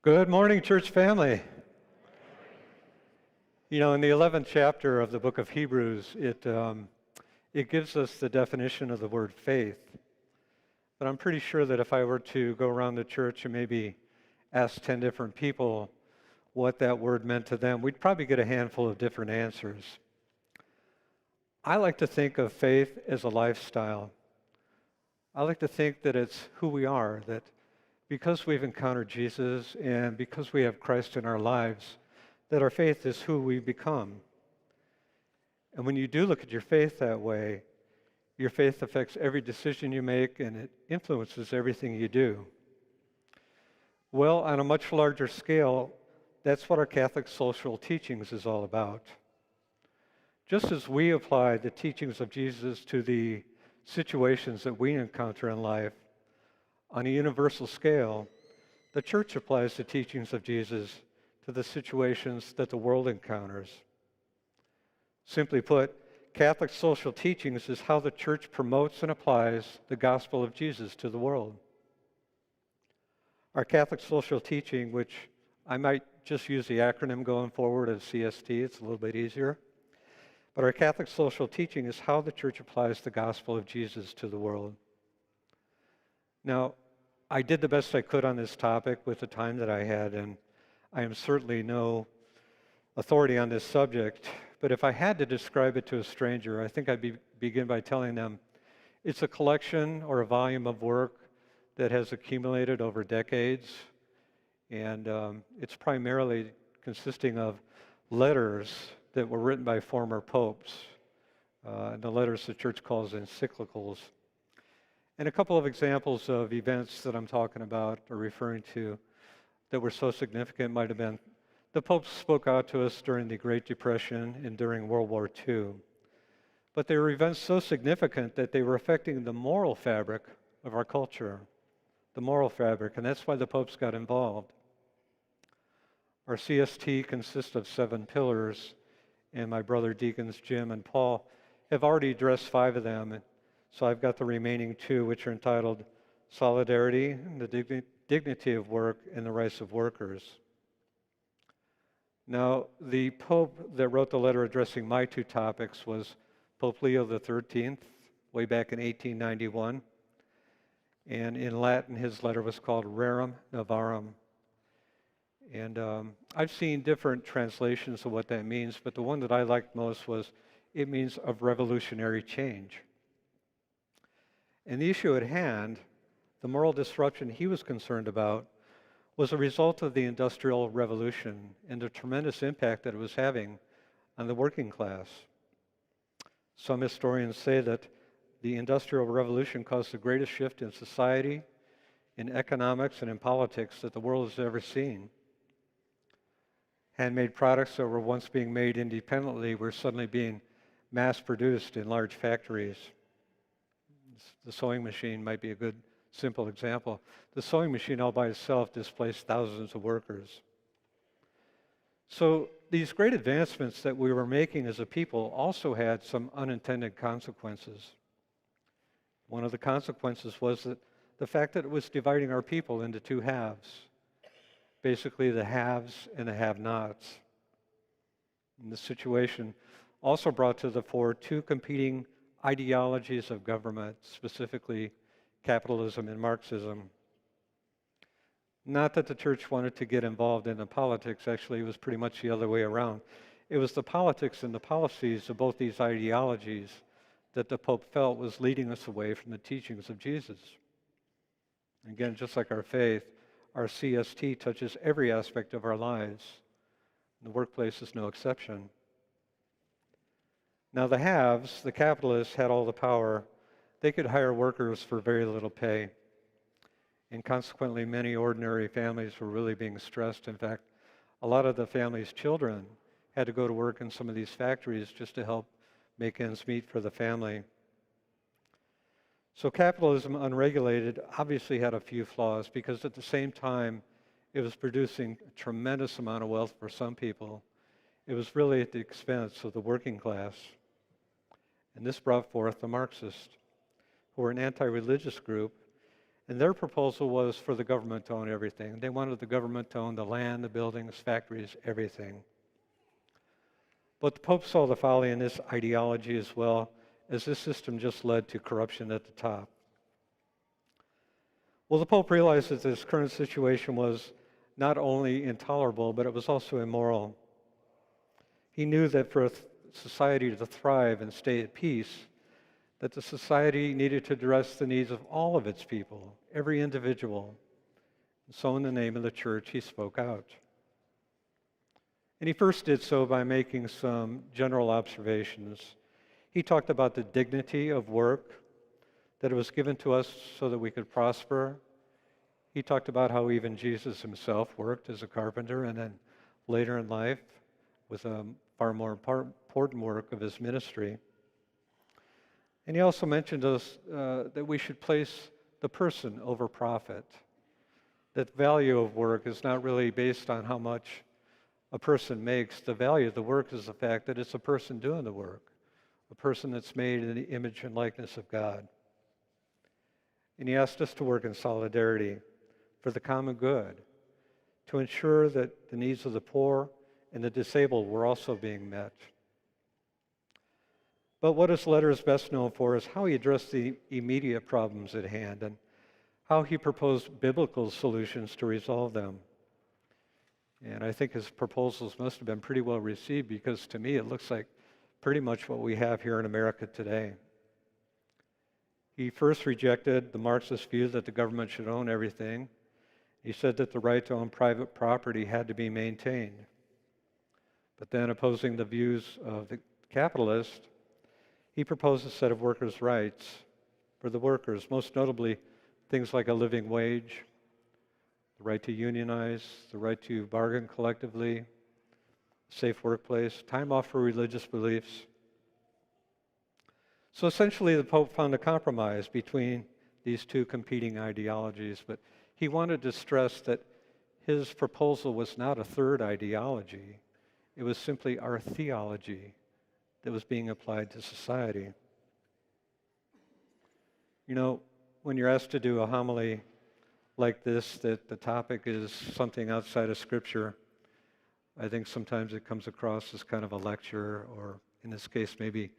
Good morning, church family. You know, in the 11th chapter of the book of Hebrews, it gives us the definition of the word faith. But I'm pretty sure that if I were to go around the church and maybe ask 10 different people what that word meant to them, we'd probably get a handful of different answers. I like to think of faith as a lifestyle. I like to think that it's who we are, that because we've encountered Jesus and because we have Christ in our lives, that our faith is who we become. And when you do look at your faith that way, your faith affects every decision you make and it influences everything you do. Well, on a much larger scale, that's what our Catholic social teachings is all about. Just as we apply the teachings of Jesus to the situations that we encounter in life, on a universal scale, the church applies the teachings of Jesus to the situations that the world encounters. Simply put, Catholic social teachings is how the church promotes and applies the gospel of Jesus to the world. Our Catholic social teaching, which I might just use the acronym going forward as CST, it's a little bit easier, but our Catholic social teaching is how the church applies the gospel of Jesus to the world. Now, I did the best I could on this topic with the time that I had, and I am certainly no authority on this subject, but if I had to describe it to a stranger, I think I'd begin by telling them it's a collection or a volume of work that has accumulated over decades, and it's primarily consisting of letters that were written by former popes, and the letters the church calls encyclicals. And a couple of examples of events that I'm talking about or referring to that were so significant might have been the popes spoke out to us during the Great Depression and during World War II. But they were events so significant that they were affecting the moral fabric of our culture, the moral fabric, and that's why the popes got involved. Our CST consists of 7 pillars, and my brother Deacons Jim and Paul have already addressed 5 of them. So I've got the remaining 2, which are entitled Solidarity, the Dignity of Work, and the Rights of Workers. Now, the Pope that wrote the letter addressing my 2 topics was Pope Leo XIII, way back in 1891. And in Latin, his letter was called Rerum Novarum. And I've seen different translations of what that means, but the one that I liked most was it means of revolutionary change. And the issue at hand, the moral disruption he was concerned about, was a result of the Industrial Revolution and the tremendous impact that it was having on the working class. Some historians say that the Industrial Revolution caused the greatest shift in society, in economics, and in politics that the world has ever seen. Handmade products that were once being made independently were suddenly being mass-produced in large factories. The sewing machine might be a good, simple example. The sewing machine all by itself displaced thousands of workers. So these great advancements that we were making as a people also had some unintended consequences. One of the consequences was that the fact that it was dividing our people into 2 halves, basically the haves and the have-nots. And this situation also brought to the fore 2 competing ideologies of government, specifically capitalism and Marxism. Not that the church wanted to get involved in the politics, actually it was pretty much the other way around. It was the politics and the policies of both these ideologies that the Pope felt was leading us away from the teachings of Jesus. Again, just like our faith, our CST touches every aspect of our lives. The workplace is no exception. Now the haves, the capitalists, had all the power. They could hire workers for very little pay. And consequently, many ordinary families were really being stressed. In fact, a lot of the families' children had to go to work in some of these factories just to help make ends meet for the family. So capitalism, unregulated, obviously had a few flaws because at the same time, it was producing a tremendous amount of wealth for some people. It was really at the expense of the working class. And this brought forth the Marxists, who were an anti-religious group And their proposal was for the government to own everything. They wanted the government to own the land, the buildings, factories, everything. But the Pope saw the folly in this ideology as well, as this system just led to corruption at the top. Well, the Pope realized that this current situation was not only intolerable, but it was also immoral. He knew that for a society to thrive and stay at peace, that the society needed to address the needs of all of its people, every individual. And so in the name of the church, he spoke out. And he first did so by making some general observations. He talked about the dignity of work, that it was given to us so that we could prosper. He talked about how even Jesus himself worked as a carpenter, and then later in life with a far more important work of his ministry. And he also mentioned us that we should place the person over profit, that the value of work is not really based on how much a person makes. The value of the work is the fact that it's a person doing the work, a person that's made in the image and likeness of God. And he asked us to work in solidarity for the common good, to ensure that the needs of the poor and the disabled were also being met. But what his letter is best known for is how he addressed the immediate problems at hand and how he proposed biblical solutions to resolve them. And I think his proposals must have been pretty well received, because to me it looks like pretty much what we have here in America today. He first rejected the Marxist view that the government should own everything. He said that the right to own private property had to be maintained. But then, opposing the views of the capitalist, he proposed a set of workers' rights for the workers, most notably things like a living wage, the right to unionize, the right to bargain collectively, safe workplace, time off for religious beliefs. So essentially, the Pope found a compromise between these two competing ideologies, but he wanted to stress that his proposal was not a third ideology. It was simply our theology that was being applied to society. You know, when you're asked to do a homily like this, that the topic is something outside of Scripture, I think sometimes it comes across as kind of a lecture, or in this case, maybe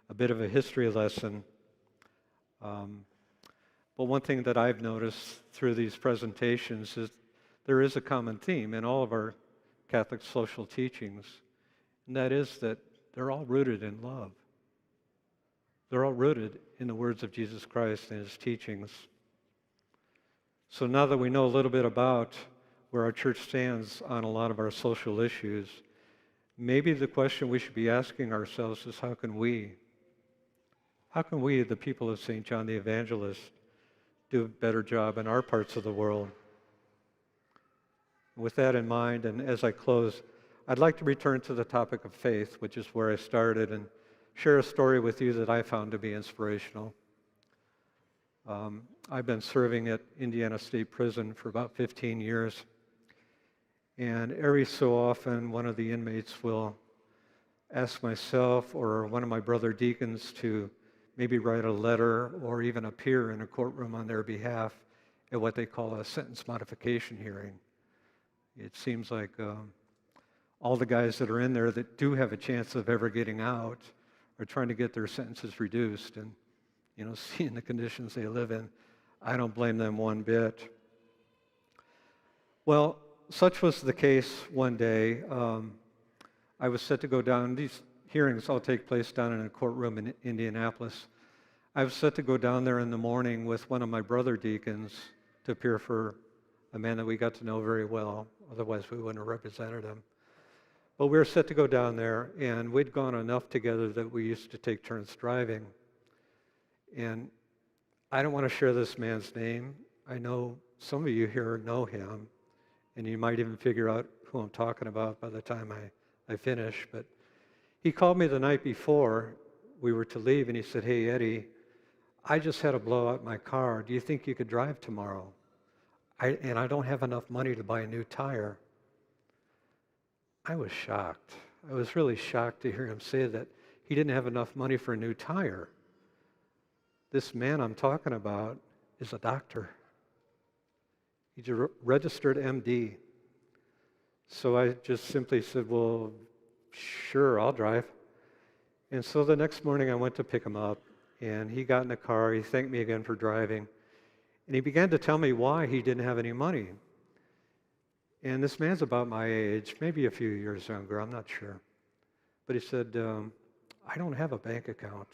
a bit of a history lesson. But one thing that I've noticed through these presentations is there is a common theme in all of our Catholic social teachings, and that is that they're all rooted in love. They're all rooted in the words of Jesus Christ and his teachings. So now that we know a little bit about where our church stands on a lot of our social issues, maybe the question we should be asking ourselves is, how can we, the people of St. John the Evangelist, do a better job in our parts of the world? With that in mind, and as I close, I'd like to return to the topic of faith, which is where I started, and share a story with you that I found to be inspirational. I've been serving at Indiana State Prison for about 15 years, and every so often one of the inmates will ask myself or one of my brother deacons to maybe write a letter or even appear in a courtroom on their behalf at what they call a sentence modification hearing. It seems like all the guys that are in there that do have a chance of ever getting out are trying to get their sentences reduced, and seeing the conditions they live in, I don't blame them one bit. Well, such was the case one day. I was set to go down. These hearings all take place down in a courtroom in Indianapolis. I was set to go down there in the morning with one of my brother deacons to appear for a man that we got to know very well. Otherwise, we wouldn't have represented him. But we were set to go down there, and we'd gone enough together that we used to take turns driving. And I don't want to share this man's name. I know some of you here know him, and you might even figure out who I'm talking about by the time I finish. But he called me the night before we were to leave, and he said, "Hey, Eddie, I just had to blow out my car. Do you think you could drive tomorrow? And I don't have enough money to buy a new tire." I was shocked. I was really shocked to hear him say that he didn't have enough money for a new tire. This man I'm talking about is a doctor. He's a registered MD. So I just simply said, well, sure, I'll drive. And so the next morning I went to pick him up, and he got in the car. He thanked me again for driving. And he began to tell me why he didn't have any money. And this man's about my age, maybe a few years younger, I'm not sure. But he said, I don't have a bank account,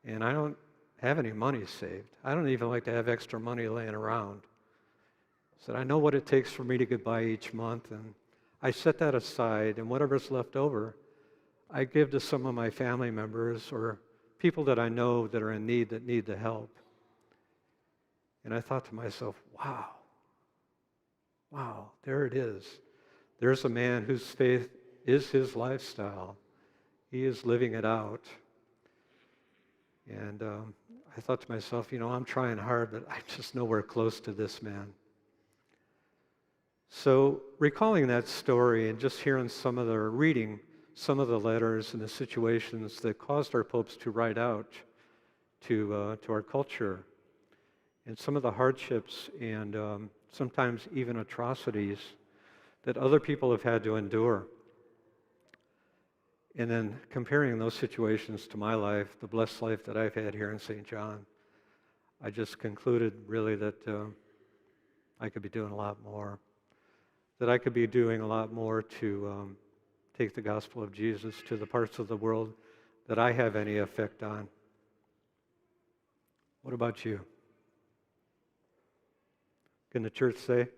and I don't have any money saved. I don't even like to have extra money laying around. He said, I know what it takes for me to get by each month, and I set that aside, and whatever's left over, I give to some of my family members or people that I know that are in need, that need the help. And I thought to myself, wow, there it is. There's a man whose faith is his lifestyle. He is living it out. And I thought to myself, I'm trying hard, but I'm just nowhere close to this man. So recalling that story and just hearing reading some of the letters and the situations that caused our popes to write out to our culture, and some of the hardships and sometimes even atrocities that other people have had to endure. And then comparing those situations to my life, the blessed life that I've had here in St. John, I just concluded really that I could be doing a lot more, that I could be doing a lot more to take the gospel of Jesus to the parts of the world that I have any effect on. What about you? Can the church say?